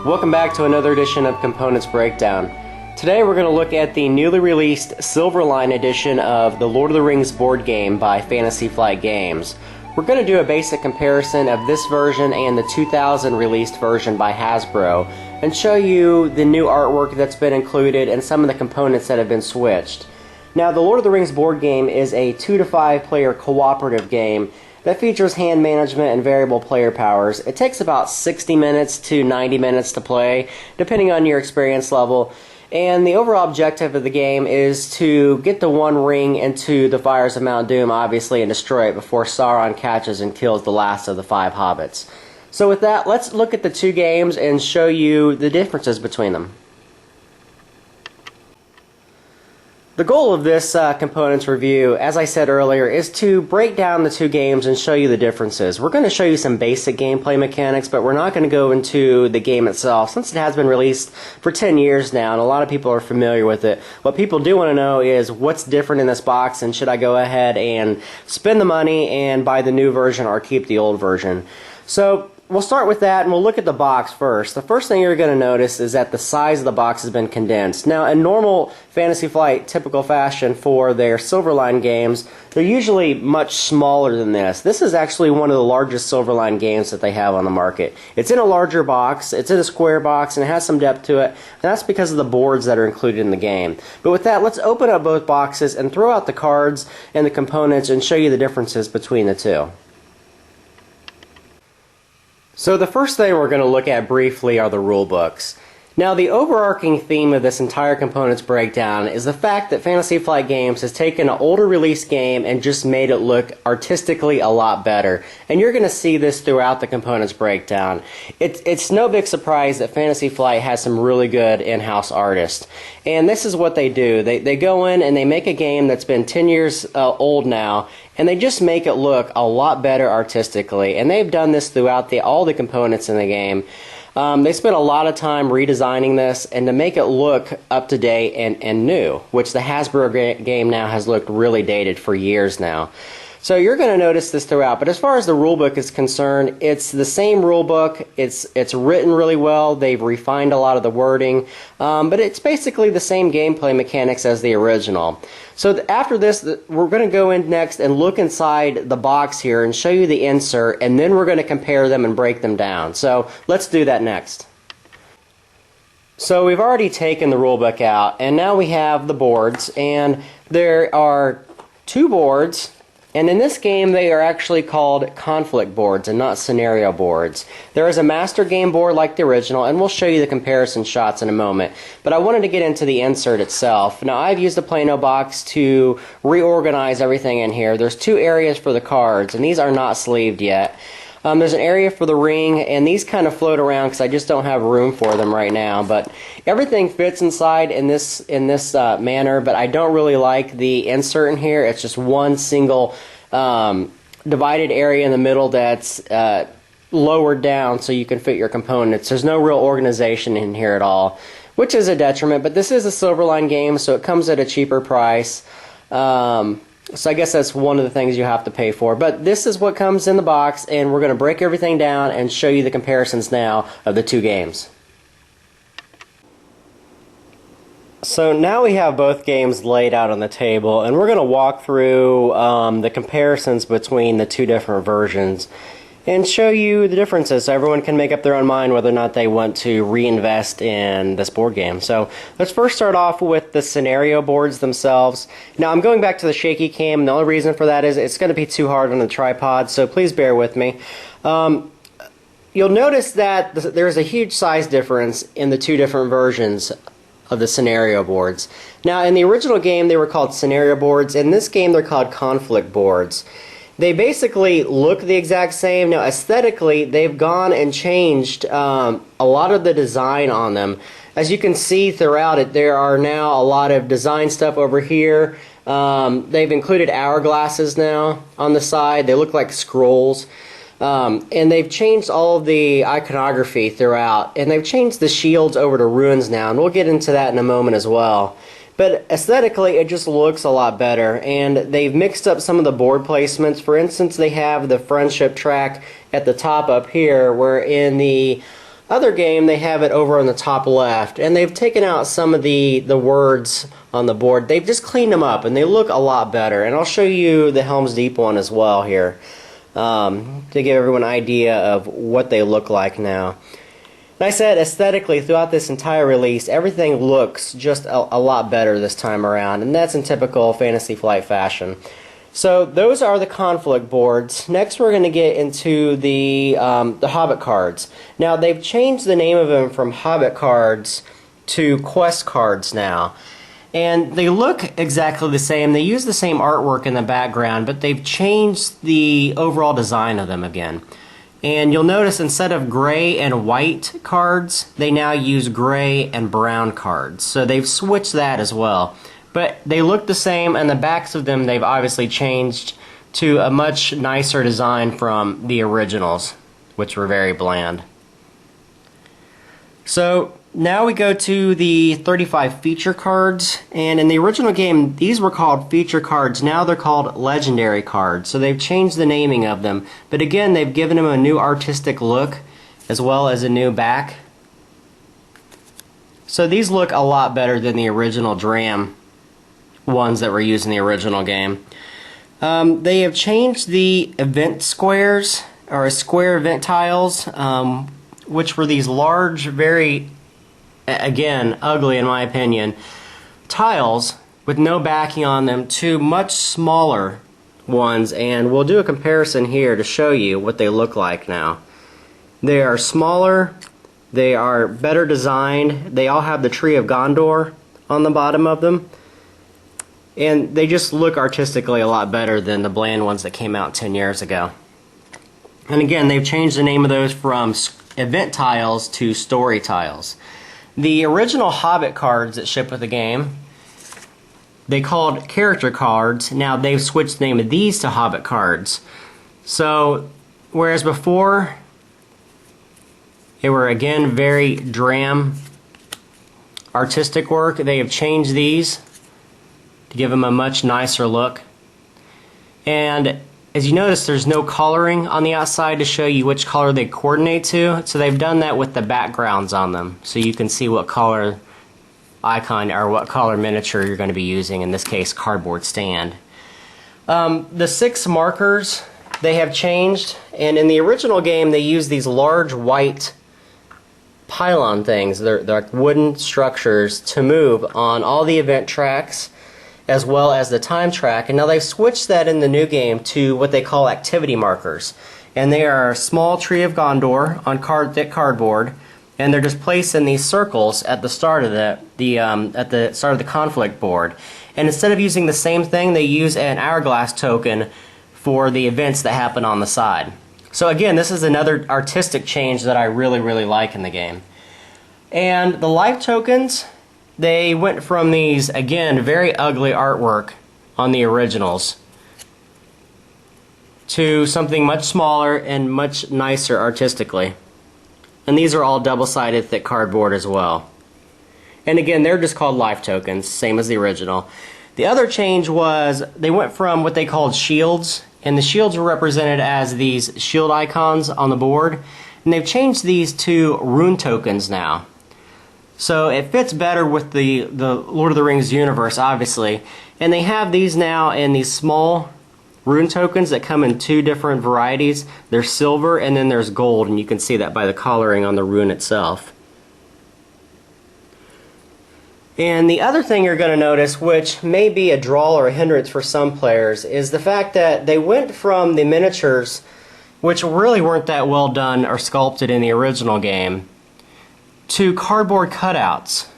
Welcome back to another edition of Components Breakdown. Today we're going to look at the newly released Silverline edition of the Lord of the Rings board game by Fantasy Flight Games. We're going to do a basic comparison of this version and the 2000 released version by Hasbro and show you the new artwork that's been included and some of the components that have been switched. Now, the Lord of the Rings board game is a 2 to 5 player cooperative game that features hand management and variable player powers. It takes about 60 minutes to 90 minutes to play, depending on your experience level. And the overall objective of the game is to get the one ring into the fires of Mount Doom, obviously, and destroy it before Sauron catches and kills the last of the 5 hobbits. So with that, let's look at the two games and show you the differences between them. The goal of this components review, as I said earlier, is to break down the two games and show you the differences. We're going to show you some basic gameplay mechanics, but we're not going to go into the game itself, since it has been released for 10 years now, and a lot of people are familiar with it. What people do want to know is what's different in this box, and should I go ahead and spend the money and buy the new version or keep the old version. So we'll start with that, and we'll look at the box first. The first thing you're going to notice is that the size of the box has been condensed. Now, in normal Fantasy Flight typical fashion for their Silverline games, they're usually much smaller than this. This is actually one of the largest Silverline games that they have on the market. It's in a larger box, it's in a square box, and it has some depth to it, and that's because of the boards that are included in the game. But with that, let's open up both boxes and throw out the cards and the components and show you the differences between the two. So the first thing we're going to look at briefly are the rulebooks. Now, the overarching theme of this entire components breakdown is the fact that Fantasy Flight Games has taken an older release game and just made it look artistically a lot better. And you're going to see this throughout the components breakdown. It's no big surprise that Fantasy Flight has some really good in-house artists. And this is what they do. They go in and they make a game that's been 10 years old now, and they just make it look a lot better artistically. And they've done this throughout all the components in the game. They spent a lot of time redesigning this and to make it look up to date and new, which the Hasbro game now has looked really dated for years now. So you're going to notice this throughout, but as far as the rulebook is concerned, it's the same rulebook. It's written really well. They've refined a lot of the wording, but it's basically the same gameplay mechanics as the original. So after this, we're going to go in next and look inside the box here and show you the insert, and then we're going to compare them and break them down. So let's do that next. So we've already taken the rulebook out, and now we have the boards, and there are two boards. And in this game, they are actually called conflict boards and not scenario boards. There is a master game board like the original, and we'll show you the comparison shots in a moment. But I wanted to get into the insert itself. Now, I've used the Plano box to reorganize everything in here. There's two areas for the cards, and these are not sleeved yet. There's an area for the ring, and these kind of float around because I just don't have room for them right now. But everything fits inside in this manner, but I don't really like the insert in here. It's just one single divided area in the middle that's lowered down so you can fit your components. There's no real organization in here at all, which is a detriment, but this is a Silverline game, so it comes at a cheaper price. So I guess that's one of the things you have to pay for. But this is what comes in the box, and we're going to break everything down and show you the comparisons now of the two games. So now we have both games laid out on the table, and we're going to walk through the comparisons between the two different versions and show you the differences so everyone can make up their own mind whether or not they want to reinvest in this board game. So let's first start off with the scenario boards themselves. Now, I'm going back to the shaky cam, and the only reason for that is it's going to be too hard on the tripod, so please bear with me. You'll notice that there's a huge size difference in the two different versions of the scenario boards. Now, in the original game, they were called scenario boards. In this game, they're called conflict boards. They basically look the exact same. Now, aesthetically, they've gone and changed a lot of the design on them. As you can see throughout it, there are now a lot of design stuff over here. They've included hourglasses now on the side. They look like scrolls. And they've changed all of the iconography throughout. And they've changed the shields over to runes now. And we'll get into that in a moment as well. But aesthetically, it just looks a lot better, and they've mixed up some of the board placements. For instance, they have the friendship track at the top up here, where in the other game, they have it over on the top left, and they've taken out some of the words on the board. They've just cleaned them up, and they look a lot better. And I'll show you the Helm's Deep one as well here, to give everyone an idea of what they look like now. And I said aesthetically, throughout this entire release, everything looks just a lot better this time around, and that's in typical Fantasy Flight fashion. So those are the conflict boards. Next we're going to get into the Hobbit cards. Now they've changed the name of them from Hobbit cards to Quest cards now. And they look exactly the same. They use the same artwork in the background, but they've changed the overall design of them again. And you'll notice instead of gray and white cards, they now use gray and brown cards. So they've switched that as well. But they look the same, and the backs of them they've obviously changed to a much nicer design from the originals, which were very bland. So now we go to the 35 feature cards, and in the original game these were called feature cards. Now they're called legendary cards, so they've changed the naming of them, but again they've given them a new artistic look as well as a new back. So these look a lot better than the original Dram ones that were used in the original game. They have changed the event squares, or square event tiles, which were these large, very, again, ugly in my opinion, tiles with no backing on them, to much smaller ones, and we'll do a comparison here to show you what they look like now. They are smaller, they are better designed, they all have the Tree of Gondor on the bottom of them, and they just look artistically a lot better than the bland ones that came out 10 years ago. And again, they've changed the name of those from event tiles to story tiles. The original Hobbit cards that ship with the game, they called character cards. Now they've switched the name of these to Hobbit cards. So whereas before they were again very Dram artistic work, they have changed these to give them a much nicer look. And as you notice, there's no coloring on the outside to show you which color they coordinate to, so they've done that with the backgrounds on them, so you can see what color icon or what color miniature you're going to be using, in this case cardboard stand. The 6 markers, they have changed, and in the original game they used these large white pylon things. They're like wooden structures to move on all the event tracks as well as the time track, and now they've switched that in the new game to what they call activity markers, and they are a small Tree of Gondor on thick cardboard, and they're just placed in these circles at the start of the conflict board. And instead of using the same thing, they use an hourglass token for the events that happen on the side. So again, this is another artistic change that I really like in the game. And the life tokens, they went from these, again, very ugly artwork on the originals to something much smaller and much nicer artistically. And these are all double-sided thick cardboard as well. And again, they're just called life tokens, same as the original. The other change was they went from what they called shields, and the shields were represented as these shield icons on the board, and they've changed these to rune tokens now. So it fits better with the Lord of the Rings universe, obviously. And they have these now in these small rune tokens that come in 2 different varieties. There's silver and then there's gold, and you can see that by the coloring on the rune itself. And the other thing you're going to notice, which may be a draw or a hindrance for some players, is the fact that they went from the miniatures, which really weren't that well done or sculpted in the original game, to cardboard cutouts.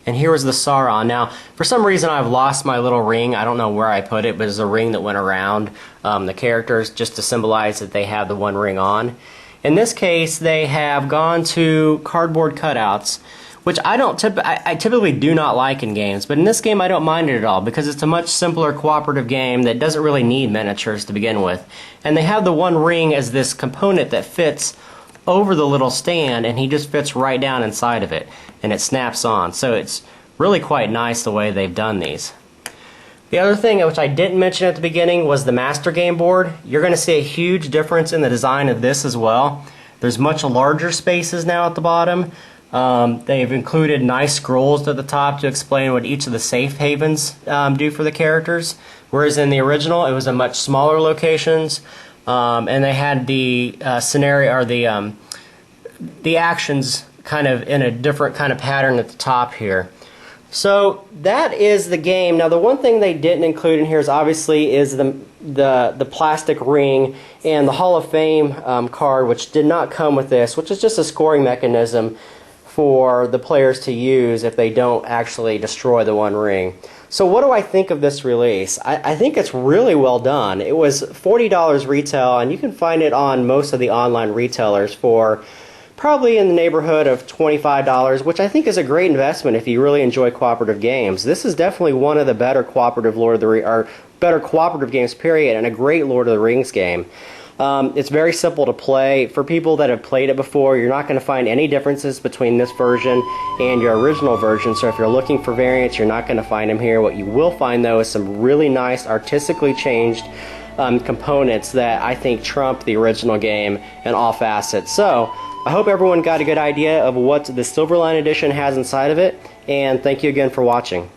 And here was the Sauron. Now, for some reason I've lost my little ring. I don't know where I put it, but it's a ring that went around the characters just to symbolize that they have the one ring on. In this case, they have gone to cardboard cutouts, which I typically do not like in games, but in this game I don't mind it at all because it's a much simpler cooperative game that doesn't really need miniatures to begin with. And they have the one ring as this component that fits over the little stand, and he just fits right down inside of it, and it snaps on. So it's really quite nice the way they've done these. The other thing which I didn't mention at the beginning was the master game board. You're going to see a huge difference in the design of this as well. There's much larger spaces now at the bottom. They've included nice scrolls at the top to explain what each of the safe havens do for the characters, whereas in the original it was in much smaller locations, and they had the scenario or the actions kind of in a different kind of pattern at the top here. So that is the game. Now the one thing they didn't include in here is obviously is the plastic ring and the Hall of Fame card, which did not come with this, which is just a scoring mechanism for the players to use if they don't actually destroy the one ring. So what do I think of this release? I think it's really well done. It was $40 retail, and you can find it on most of the online retailers for probably in the neighborhood of $25, which I think is a great investment if you really enjoy cooperative games. This is definitely one of the better cooperative better cooperative games, period, and a great Lord of the Rings game. It's very simple to play. For people that have played it before, you're not going to find any differences between this version and your original version, so if you're looking for variants, you're not going to find them here. What you will find, though, is some really nice, artistically changed components that I think trump the original game in all facets. So I hope everyone got a good idea of what the Silverline Edition has inside of it, and thank you again for watching.